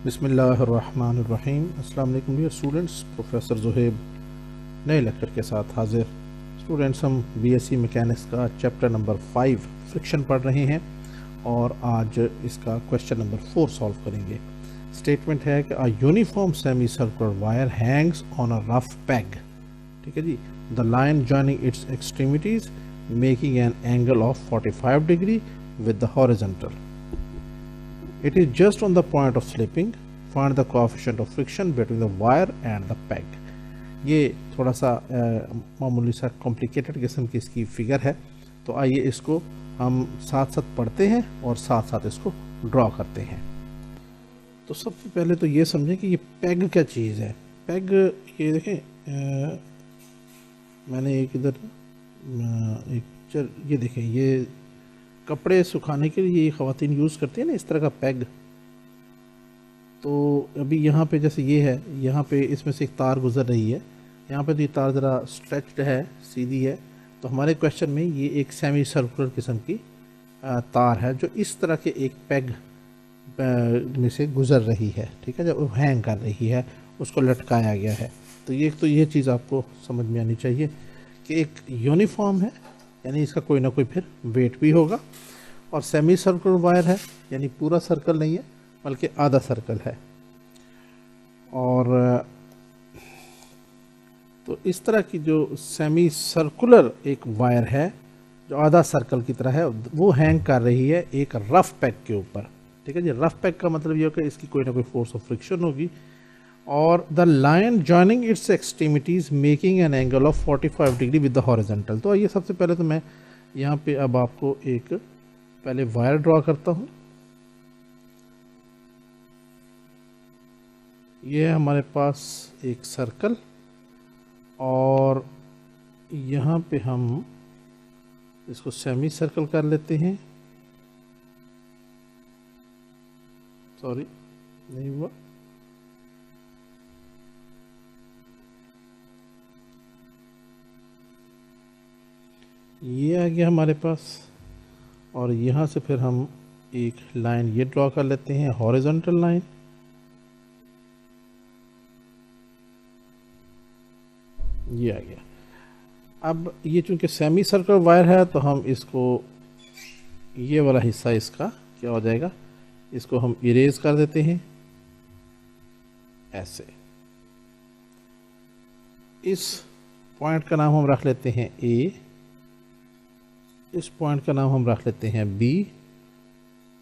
बिस्मिल्लाहिर्रहमानिर्रहीम। अस्सलाम वालेकुम डियर स्टूडेंट्स, प्रोफेसर ज़ुहैब नए लेक्चर के साथ हाजिर। स्टूडेंट्स, हम बीएससी मैकेनिक्स का चैप्टर नंबर 5 फ्रिक्शन पढ़ रहे हैं और आज इसका क्वेश्चन नंबर 4 सॉल्व करेंगे। स्टेटमेंट है कि a uniform semi circular wire hangs on a rough peg. ठीक है जी। The line joining its extremities making an angle of 45 degree with the horizontal. It is just on the point of slipping. Find the coefficient of friction between the wire and the peg. ये थोड़ा सा मामूली सा complicated किस्म की इसकी figure है, तो आइए इसको हम साथ साथ पढ़ते हैं और साथ साथ इसको ड्रॉ करते हैं। तो सबसे पहले तो ये समझें कि ये पैग क्या चीज़ है। पैग ये देखें, मैंने एक इधर ये देखें, ये कपड़े सुखाने के लिए ये ख़वातीन यूज़ करती है ना, इस तरह का पैग। तो अभी यहाँ पे जैसे ये है, यहाँ पे इसमें से एक तार गुज़र रही है, यहाँ पे तो ये तार ज़रा स्ट्रेच्ड है, सीधी है। तो हमारे क्वेश्चन में ये एक सेमी सर्कुलर किस्म की तार है जो इस तरह के एक पैग में से गुज़र रही है। ठीक है, जब हैंग कर रही है, उसको लटकाया गया है। तो ये चीज़ आपको समझ में आनी चाहिए कि एक यूनिफॉर्म है, यानी इसका कोई ना कोई फिर वेट भी होगा, और सेमी सर्कुलर वायर है, यानी पूरा सर्कल नहीं है बल्कि आधा सर्कल है। और तो इस तरह की जो सेमी सर्कुलर एक वायर है जो आधा सर्कल की तरह है, वो हैंग कर रही है एक रफ पैग के ऊपर। ठीक है जी। रफ पैग का मतलब ये हो कि इसकी कोई ना कोई फोर्स ऑफ फ्रिक्शन होगी, और the line joining its extremities making an angle of 45 degree with the horizontal. तो ये सबसे पहले तो मैं यहाँ पे अब आपको एक पहले वायर ड्रॉ करता हूँ। ये है हमारे पास एक सर्कल, और यहाँ पे हम इसको सेमी सर्कल कर लेते हैं। सॉरी, नहीं हुआ। ये आ गया हमारे पास, और यहाँ से फिर हम एक लाइन ये ड्रॉ कर लेते हैं, हॉरिजॉन्टल लाइन। ये आ गया। अब ये चूंकि सेमी सर्कुलर वायर है, तो हम इसको, ये वाला हिस्सा इसका क्या हो जाएगा, इसको हम इरेज कर देते हैं ऐसे। इस पॉइंट का नाम हम रख लेते हैं ए, इस पॉइंट का नाम हम रख लेते हैं बी,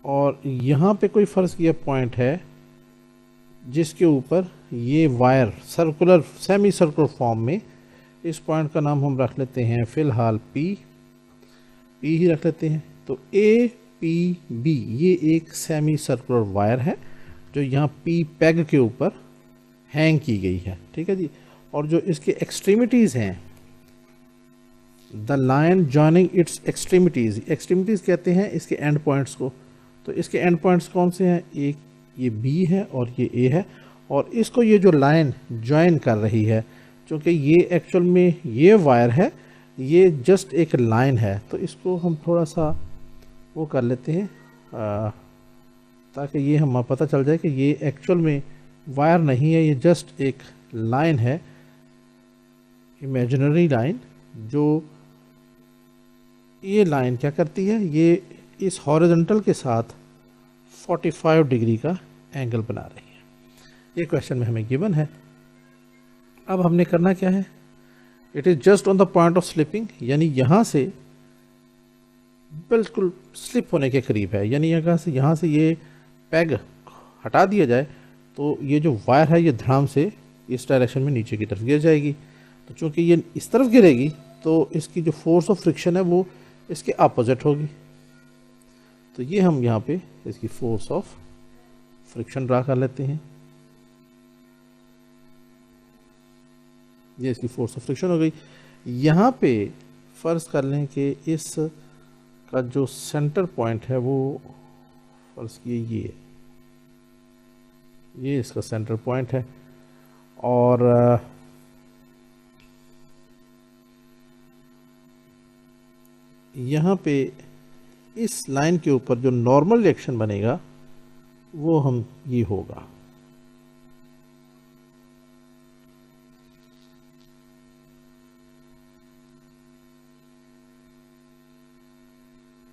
और यहाँ पे कोई फ़र्ज़ किया पॉइंट है जिसके ऊपर ये wire circular semi circular form में, इस पॉइंट का नाम हम रख लेते हैं फ़िलहाल पी ही रख लेते हैं। तो ए पी बी ये एक सेमी सर्कुलर वायर है जो यहाँ पी पैग के ऊपर हैंग की गई है। ठीक है जी। और जो इसके एक्सट्रीमिटीज़ हैं, the line joining it's extremities, extremities कहते हैं इसके एंड पॉइंट्स को। तो इसके एंड पॉइंट्स कौन से हैं, एक ये बी है और ये ए है, और इसको ये जो लाइन जॉइन कर रही है, क्योंकि ये एक्चुअल में ये वायर है, ये जस्ट एक लाइन है, तो इसको हम थोड़ा सा वो कर लेते हैं ताकि ये हमें पता चल जाए कि ये एक्चुअल में वायर नहीं है, ये जस्ट एक लाइन है, इमेजिनरी लाइन। जो ये लाइन क्या करती है, ये इस हॉरिजॉन्टल के साथ 45 डिग्री का एंगल बना रही है। ये क्वेश्चन में हमें गिवन है। अब हमने करना क्या है, it is just on the point of slipping, यानी यहाँ से बिल्कुल स्लिप होने के करीब है, यानी यहाँ से ये पैग हटा दिया जाए तो ये जो वायर है ये धड़ाम से इस डायरेक्शन में नीचे की तरफ गिर जाएगी। तो चूँकि ये इस तरफ गिरेगी तो इसकी जो फोर्स ऑफ फ्रिक्शन है वो इसके अपोजिट होगी। तो ये हम यहाँ पे इसकी फोर्स ऑफ फ्रिक्शन ड्रा कर लेते हैं। ये इसकी फोर्स ऑफ फ्रिक्शन हो गई। यहाँ पे फ़र्ज़ कर लें कि इस का जो सेंटर पॉइंट है वो फ़र्ज़ किए ये इसका सेंटर पॉइंट है, और यहाँ पे इस लाइन के ऊपर जो नॉर्मल रिएक्शन बनेगा वो हम ये होगा।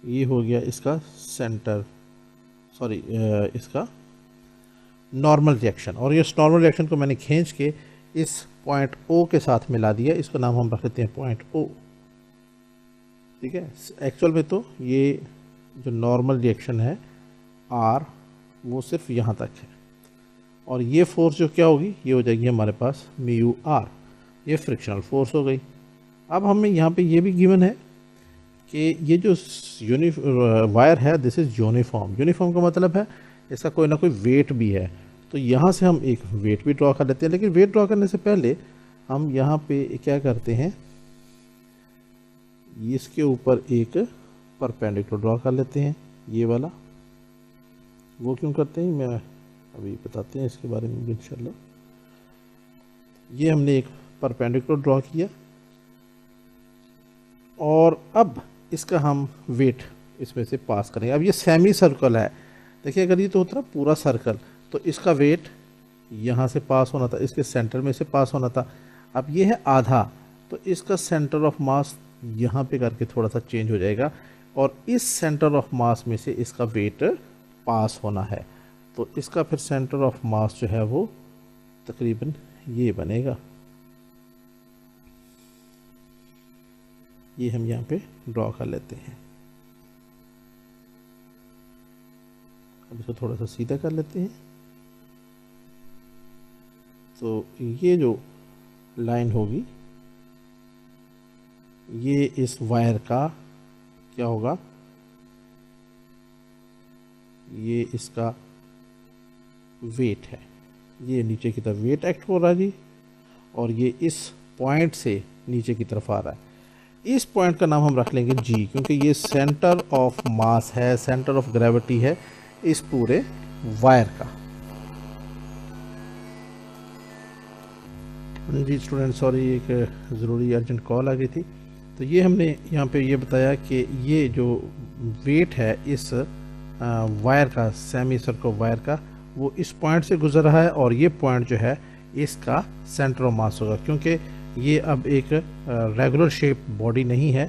ये हो गया इसका सेंटर, सॉरी इसका नॉर्मल रिएक्शन। और ये नॉर्मल रिएक्शन को मैंने खींच के इस पॉइंट ओ के साथ मिला दिया, इसका नाम हम रख लेते हैं पॉइंट ओ। ठीक है, एक्चुअल में तो ये जो नॉर्मल रिएक्शन है आर वो सिर्फ यहाँ तक है, और ये फोर्स जो क्या होगी, ये हो जाएगी हमारे पास म्यू आर, ये फ्रिक्शनल फोर्स हो गई। अब हमें यहाँ पे ये भी गिवन है कि ये जो वायर है दिस इज़ यूनिफॉर्म। यूनिफॉर्म का मतलब है इसका कोई ना कोई वेट भी है, तो यहाँ से हम एक वेट भी ड्रॉ कर लेते हैं। लेकिन वेट ड्रॉ करने से पहले हम यहाँ पे क्या करते हैं, इसके ऊपर एक परपेंडिकुलर ड्रॉ कर लेते हैं, ये वाला। वो क्यों करते हैं मैं अभी बताते हैं इसके बारे में इंशाल्लाह। ये हमने एक परपेंडिकुलर ड्रॉ किया, और अब इसका हम वेट इसमें से पास करेंगे। अब ये सेमी सर्कल है, देखिए अगर ये तो होता ना पूरा सर्कल, तो इसका वेट यहाँ से पास होना था, इसके सेंटर में से पास होना था। अब ये है आधा, तो इसका सेंटर ऑफ मास यहाँ पे करके थोड़ा सा चेंज हो जाएगा, और इस सेंटर ऑफ मास में से इसका वेट पास होना है। तो इसका फिर सेंटर ऑफ मास जो है वो तकरीबन ये बनेगा, ये हम यहाँ पे ड्रॉ कर लेते हैं। अब इसको थोड़ा सा सीधा कर लेते हैं। तो ये जो लाइन होगी ये इस वायर का क्या होगा, ये इसका वेट है, ये नीचे की तरफ वेट एक्ट हो रहा है जी, और ये इस पॉइंट से नीचे की तरफ आ रहा है। इस पॉइंट का नाम हम रख लेंगे जी, क्योंकि ये सेंटर ऑफ मास है, सेंटर ऑफ ग्रेविटी है इस पूरे वायर का। जी स्टूडेंट, सॉरी एक ज़रूरी अर्जेंट कॉल आ गई थी। तो ये हमने यहाँ पे ये बताया कि ये जो वेट है इस वायर का, सेमी सर्कल वायर का, वो इस पॉइंट से गुजर रहा है, और ये पॉइंट जो है इसका सेंटर ऑफ मास होगा। क्योंकि ये अब एक रेगुलर शेप बॉडी नहीं है,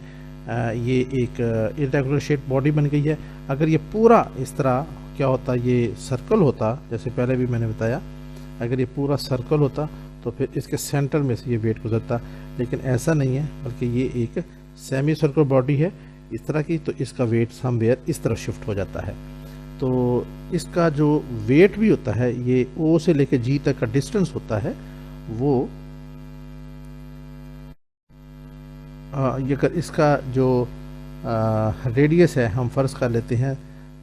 ये एक इरेगुलर शेप बॉडी बन गई है। अगर ये पूरा इस तरह क्या होता, ये सर्कल होता, जैसे पहले भी मैंने बताया, अगर ये पूरा सर्कल होता तो फिर इसके सेंटर में से ये वेट गुजरता, लेकिन ऐसा नहीं है, बल्कि ये एक सेमी सर्कल बॉडी है इस तरह की, तो इसका वेट समवेयर इस तरफ शिफ्ट हो जाता है। तो इसका जो वेट भी होता है, ये ओ से लेकर जी तक का डिस्टेंस होता है, वो ये अगर इसका जो रेडियस है हम फर्ज कर लेते हैं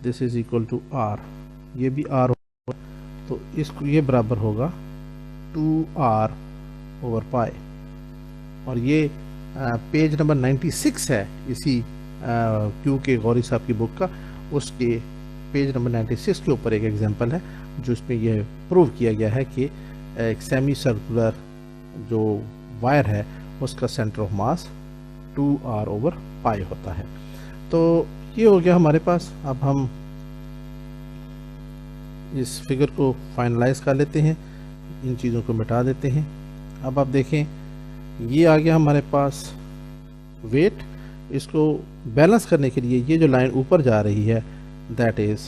this is equal to R, ये भी आर होगा, तो इसको ये बराबर होगा 2r ओवर पाई। और ये पेज नंबर 96 है इसी क्यू के गौरी साहब की बुक का, उसके पेज नंबर 96 के ऊपर एक एग्जांपल है जो इसमें यह प्रूव किया गया है कि एक सेमी सर्कुलर जो वायर है उसका centre of mass 2r over पाई होता है। तो ये हो गया हमारे पास। अब हम इस फिगर को फाइनलाइज कर लेते हैं, इन चीज़ों को मिटा देते हैं। अब आप देखें ये आ गया हमारे पास वेट, इसको बैलेंस करने के लिए ये जो लाइन ऊपर जा रही है दैट इज़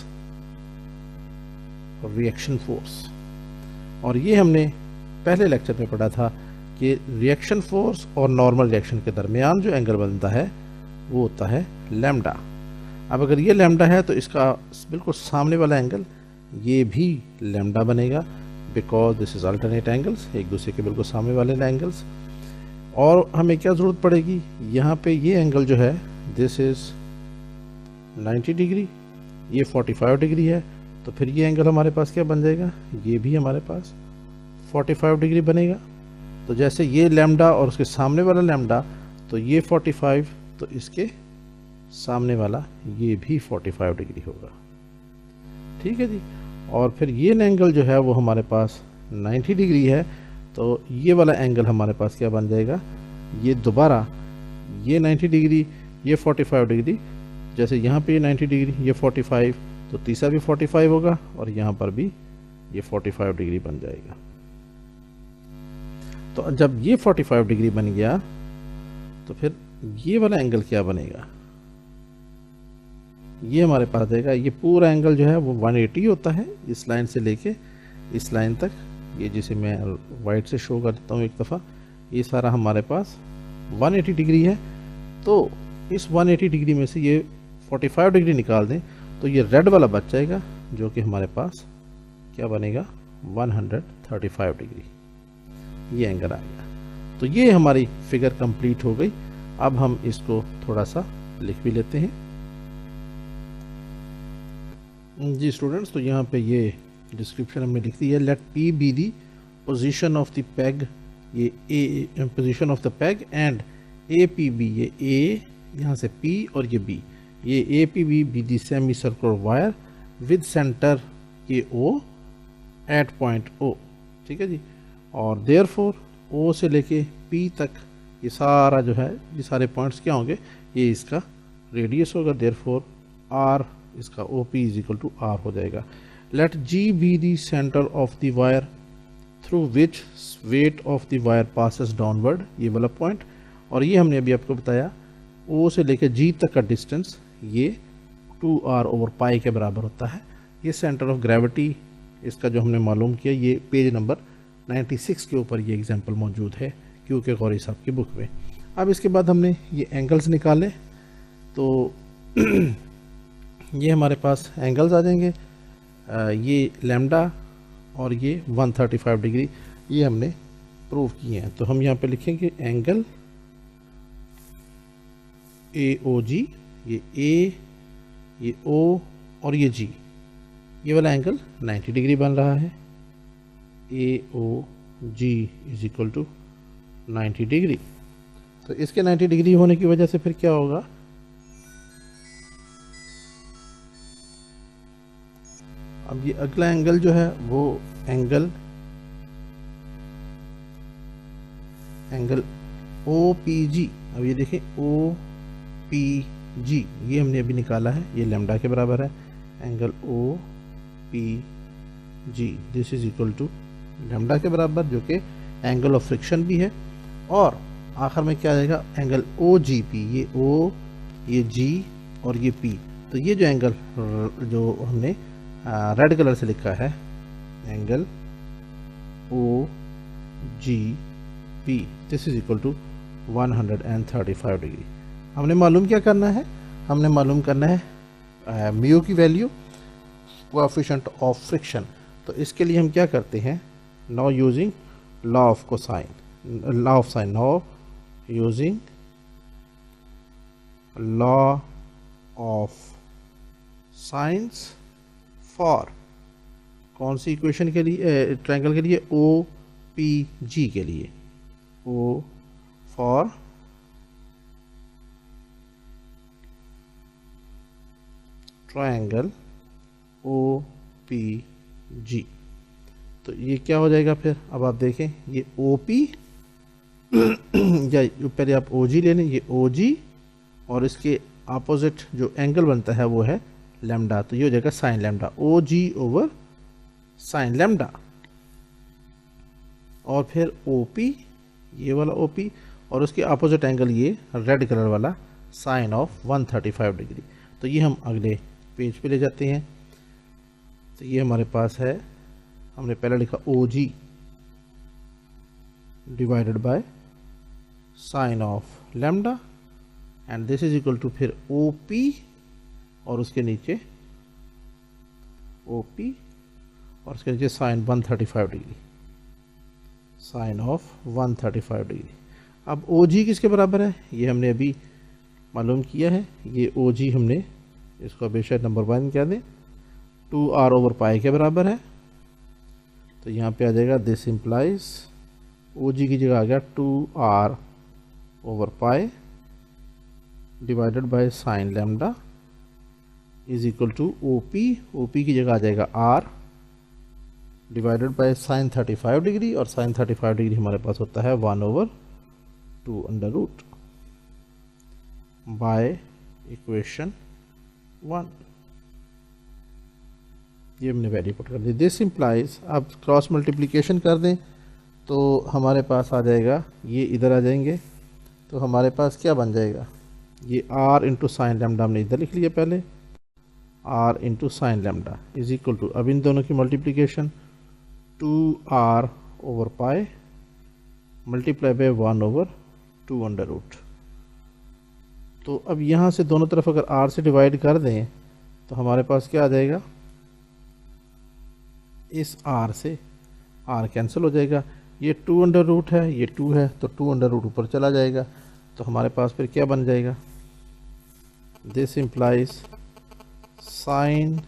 रिएक्शन फोर्स। और ये हमने पहले लेक्चर में पढ़ा था कि रिएक्शन फोर्स और नॉर्मल रिएक्शन के दरमियान जो एंगल बनता है वो होता है लैम्डा। अब अगर ये लैम्डा है तो इसका बिल्कुल सामने वाला एंगल ये भी लैम्डा बनेगा, because this is alternate angles, एक दूसरे के बिल्कुल सामने वाले एंगल्स। और हमें क्या ज़रूरत पड़ेगी, यहाँ पे ये एंगल जो है दिस इज़ 90 डिग्री, ये 45 डिग्री है, तो फिर ये एंगल हमारे पास क्या बन जाएगा, ये भी हमारे पास 45 डिग्री बनेगा। तो जैसे ये लैम्डा और उसके सामने वाला लैम्डा, तो ये 45, तो इसके सामने वाला ये भी 45 डिग्री होगा। ठीक है जी। और फिर ये एंगल जो है वो हमारे पास 90 डिग्री है, तो ये वाला एंगल हमारे पास क्या बन जाएगा, ये दोबारा ये 90 डिग्री, ये 45 डिग्री, जैसे यहाँ पे 90 डिग्री, ये 45, तो तीसरा भी 45 होगा, और यहाँ पर भी ये 45 डिग्री बन जाएगा। तो जब ये 45 डिग्री बन गया तो फिर ये वाला एंगल क्या बनेगा, ये हमारे पास आएगा। ये पूरा एंगल जो है वो 180 होता है, इस लाइन से लेके इस लाइन तक। ये जिसे मैं वाइट से शो कर देता हूँ एक दफ़ा, ये सारा हमारे पास 180 डिग्री है। तो इस 180 डिग्री में से ये 45 डिग्री निकाल दें तो ये रेड वाला बच जाएगा, जो कि हमारे पास क्या बनेगा, 135 डिग्री। ये एंगल आ गया। तो ये हमारी फिगर कंप्लीट हो गई। अब हम इसको थोड़ा सा लिख भी लेते हैं। जी स्टूडेंट्स, तो यहाँ पे ये डिस्क्रिप्शन हमने लिख दी है। Let P B the position of the peg, ये A position of the peg, and A P B, ये ए यहाँ से पी और ये बी, ये A P B be the semi circular wire with centre ये ओ एट पॉइंट ओ। ठीक है जी। और देयरफॉर ओ से लेके पी तक ये सारा जो है, ये सारे पॉइंट्स क्या होंगे, ये इसका रेडियस होगा। देयरफॉर आर इसका O P is equal to R हो जाएगा। Let G be the centre of the wire through which weight of the wire passes downward, ये वाला पॉइंट। और ये हमने अभी आपको बताया ओ से लेकर जी तक का डिस्टेंस ये 2r ओवर पाई के बराबर होता है। ये सेंटर ऑफ ग्रेविटी इसका जो हमने मालूम किया, ये पेज नंबर 96 के ऊपर ये एग्जांपल मौजूद है क्यू के गौरी साहब की बुक में। अब इसके बाद हमने ये एंगल्स निकाले, तो ये हमारे पास एंगल्स आ जाएंगे। ये लैम्डा और ये 135 डिग्री, ये हमने प्रूव किए हैं। तो हम यहाँ पे लिखेंगे एंगल ए ओ जी, ये ए, ये ओ और ये जी, ये वाला एंगल 90 डिग्री बन रहा है। ए ओ जी इज इक्वल टू 90 डिग्री। तो इसके 90 डिग्री होने की वजह से फिर क्या होगा, अब ये अगला एंगल जो है वो एंगल ओ पी जी। अब ये देखें ओ पी जी, ये हमने अभी निकाला है, ये लैम्डा के बराबर है। Angle O P G this is equal to lambda के बराबर, जो कि एंगल ऑफ फ्रिक्शन भी है। और आखिर में क्या आ जाएगा, एंगल ओ जी पी, ये ओ, ये जी और ये पी। तो ये जो एंगल जो हमने रेड कलर से लिखा है, angle O G P this is equal to 135 degree. हमने मालूम क्या करना है, हमने मालूम करना है म्यू की वैल्यू, कोएफिशिएंट ऑफ फ्रिक्शन। तो इसके लिए हम क्या करते हैं, now using law of cosine, law of sine, now using law of science for कौन सी इक्वेशन के लिए, ट्रायंगल के लिए, ओ पी जी के लिए, O for triangle O P G. तो ये क्या हो जाएगा फिर, अब आप देखें ये ओ पी या पहले आप ओ जी ले लें, ये ओ जी और इसके अपोजिट जो एंगल बनता है वो है लैम्डा। तो ये हो जाएगा साइन लैम्डा, ओ जी ओवर साइन लैम्डा। और फिर ओ पी, ये वाला ओ पी, और उसके अपोजिट एंगल ये रेड कलर वाला साइन ऑफ 135 डिग्री। तो ये हम अगले पेज पे ले जाते हैं। तो ये हमारे पास है, हमने पहले लिखा O G divided by sine of lambda, and this is equal to फिर ओ पी और उसके नीचे ओ पी और उसके नीचे sine 135 degree, sine of 135 degree. अब ओ जी किसके बराबर है, ये हमने अभी मालूम किया है। ये ओ जी हमने इसको हमेशा नंबर 1 क्या दें, 2r ओवर पाई के बराबर है। तो यहाँ पे आ जाएगा दिस इम्प्लाइज, ओ जी की जगह आ गया 2r over pi divided by sine lambda is equal to O P की जगह आ जाएगा r divided by sine 35 degree, और साइन 35 डिग्री हमारे पास होता है 1/2 अंडर रूट बाय इक्वेशन 1। ये हमने वैल्यू पुट कर दी। दिस इम्प्लाइज, आप क्रॉस मल्टीप्लिकेशन कर दें तो हमारे पास आ जाएगा, ये इधर आ जाएंगे तो हमारे पास क्या बन जाएगा, ये r इंटू साइन लैम्डा हमने इधर लिख लिया पहले, R into sine lambda is equal to, अब इन दोनों की multiplication 2r over pi multiply by 1/2 under root. तो अब यहाँ से दोनों तरफ अगर r से डिवाइड कर दें तो हमारे पास क्या आ जाएगा, इस r से r कैंसिल हो जाएगा, ये 2 अंडर रूट है, ये 2 है, तो 2 अंडर रूट ऊपर चला जाएगा, तो हमारे पास फिर क्या बन जाएगा, this implies sine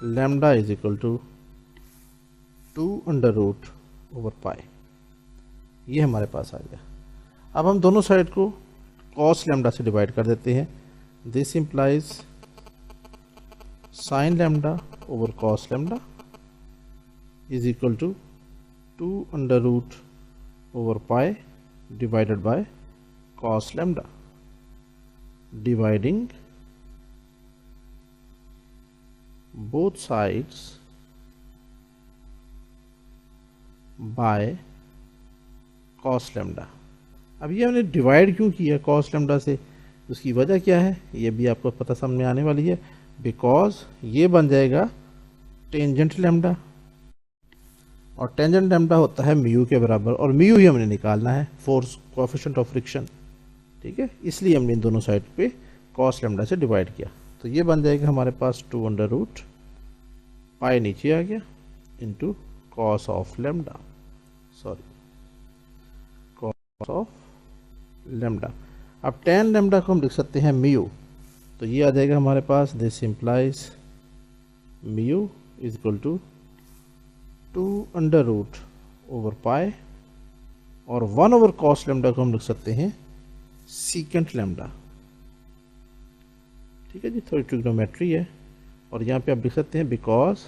lambda is equal to 2 under root over pi. ये हमारे पास आ गया। अब हम दोनों साइड को कॉस लैम्डा से डिवाइड कर देते हैं। This implies sine lambda over cos lambda is equal to 2 under root over pi divided by cos lambda, dividing both sides by cos lambda. अब ये हमने डिवाइड क्यों किया cos लैम्डा से, उसकी वजह क्या है ये भी आपको पता समझ में आने वाली है। बिकॉज ये बन जाएगा टेंजेंट लैम्डा, और टेंजेंट लैम्डा होता है म्यू के बराबर, और म्यू ही हमने निकालना है, फोर्स कोएफिशिएंट ऑफ फ्रिक्शन, ठीक है। इसलिए हमने इन दोनों साइड पे cos लैम्डा से डिवाइड किया। तो ये बन जाएगा हमारे पास 2 अंडर रूट पाई नीचे आ गया into cos of lambda, sorry cos of lambda. अब tan लैम्डा को हम लिख सकते हैं म्यू, तो ये आ जाएगा हमारे पास, this implies mu is equal to 2 under root over pi, और 1 ओवर कॉस लैम्डा को हम लिख सकते हैं सीकेंट लैम्डा, ठीक है जी। थोड़ी ट्रिग्नोमेट्री है, और यहाँ पे आप लिख सकते हैं because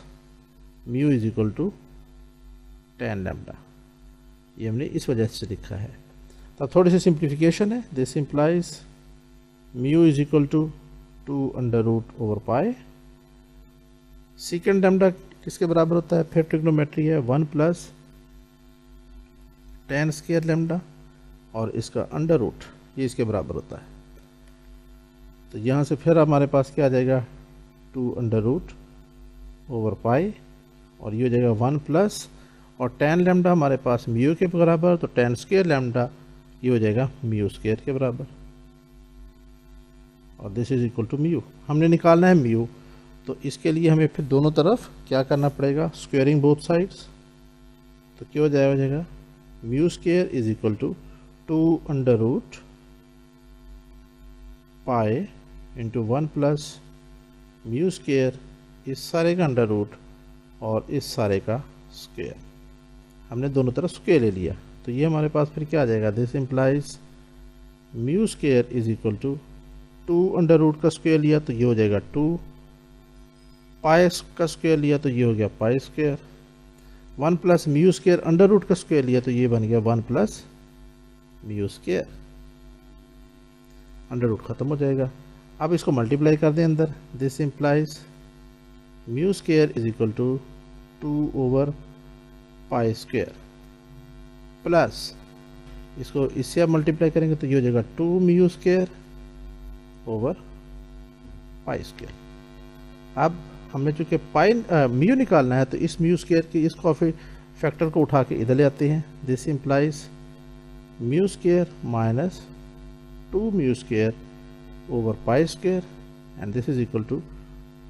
mu is equal to tan lambda, ये हमने इस वजह से लिखा है। तो थोड़ी सी सिंप्लीफिकेशन है, this implies mu is equal to 2 under root over pi, secant lambda किसके बराबर होता है, फिर ट्रिग्नोमेट्री है 1 प्लस tan स्क्वायर लैम्डा, और इसका अंडर रूट ये इसके बराबर होता है। तो यहाँ से फिर हमारे पास क्या आ जाएगा, 2 अंडर रूट ओवर पाई, और ये हो जाएगा 1 प्लस, और tan लैम्डा हमारे पास म्यू के बराबर, तो tan स्क्वायर लैम्डा ये हो जाएगा म्यू स्क्वायर के बराबर, और this is equal to mu. हमने निकालना है म्यू, तो इसके लिए हमें फिर दोनों तरफ क्या करना पड़ेगा, स्क्वेयरिंग बोथ साइड्स। तो क्या हो जाएगा, mu square is equal to 2 under root pi into 1 plus mu square, इस सारे का अंडर रूट और इस सारे का स्क्वायर, हमने दोनों तरफ स्क्वायर ले लिया। तो ये हमारे पास फिर क्या आ जाएगा, this implies mu square is equal to 2 under root का स्क्वायर लिया तो ये हो जाएगा 2, पाई का स्क्वायर लिया तो ये हो गया pi square, 1 plus mu square under root का स्क्वायर लिया तो ये बन गया 1 plus mu square, under root खत्म हो जाएगा। अब इसको मल्टीप्लाई कर दें अंदर, this implies mu square is equal to 2 over pi square, plus इसको इससे आप मल्टीप्लाई करेंगे तो ये हो जाएगा 2 mu square over pi square. अब हमें चूँकि पाई म्यू निकालना है तो इस म्यू स्क्वायर के इस कॉफी फैक्टर को उठा के इधर ले आते हैं, this implies mu square minus 2 mu square over pi square, and this is equal to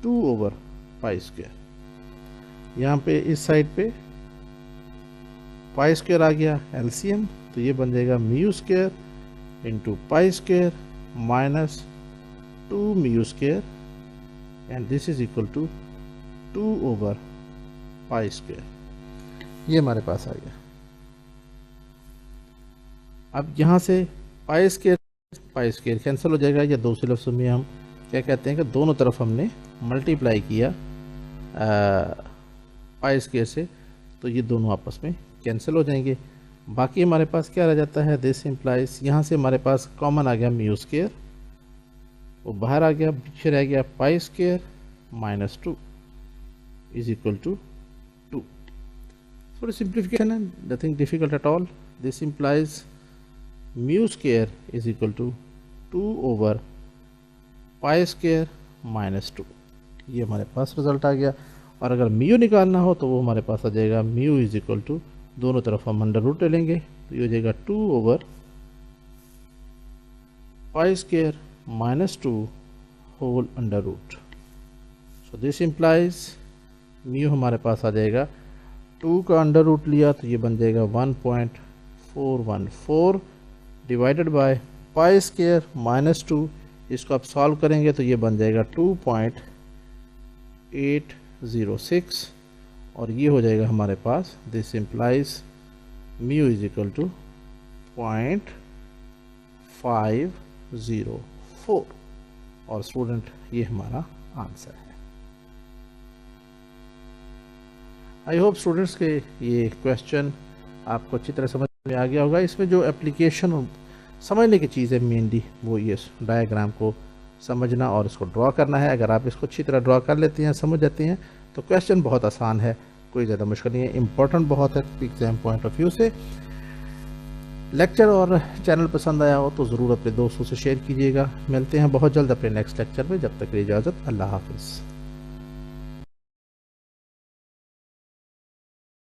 2 over pi square. यहाँ पे इस साइड पे पाई स्क्वायर आ गया एलसीएम, तो ये बन जाएगा mu square into pi square minus 2 mu square, and this is equal to 2 over pi square. ये हमारे पास आ गया। अब यहाँ से पाई स्क्वायर कैंसिल हो जाएगा, या दूसरे लफ्ज़ों में हम क्या कहते हैं कि दोनों तरफ हमने मल्टीप्लाई किया पाई स्क्वायर से, तो ये दोनों आपस में कैंसिल हो जाएंगे। बाकी हमारे पास क्या रह जाता है, दिस इम्प्लाइज यहाँ से हमारे पास कॉमन आ गया म्यू स्क्वायर, वो बाहर आ गया, पीछे रह गया pi square minus 2 is equal to 2। थोड़ी सिंप्लीफिकेशन है, nothing difficult at all. This implies mu square is equal to 2 over pi square minus 2। ये हमारे पास रिज़ल्ट आ गया। और अगर म्यू निकालना हो तो वो हमारे पास आ जाएगा म्यू इज इक्वल टू, दोनों तरफ हम अंडर रूट ले लेंगे तो ये हो जाएगा 2/π² -2 whole under root. So this implies mu हमारे पास आ जाएगा 2 का अंडर रूट लिया तो ये बन जाएगा 1.414 डिवाइडेड बाय π² -2, इसको आप सॉल्व करेंगे तो ये बन जाएगा 2.806 और ये हो जाएगा हमारे पास, this implies mu is equal to 0.504। और स्टूडेंट ये हमारा आंसर है। आई होप स्टूडेंट्स के ये क्वेश्चन आपको अच्छी तरह समझ में आ गया होगा। इसमें जो एप्लीकेशन समझने की चीज़ है मेनली वो ये डायग्राम को समझना और इसको ड्रॉ करना है। अगर आप इसको अच्छी तरह ड्रॉ कर लेते हैं, समझ जाते हैं, तो क्वेश्चन बहुत आसान है, कोई ज़्यादा मुश्किल नहीं है, इम्पोर्टेंट बहुत है एग्जाम पॉइंट ऑफ व्यू से। लेक्चर और चैनल पसंद आया हो तो ज़रूर अपने दोस्तों से शेयर कीजिएगा। मिलते हैं बहुत जल्द अपने नेक्स्ट लेक्चर में, जब तक की इजाज़त, अल्लाह हाफिज़।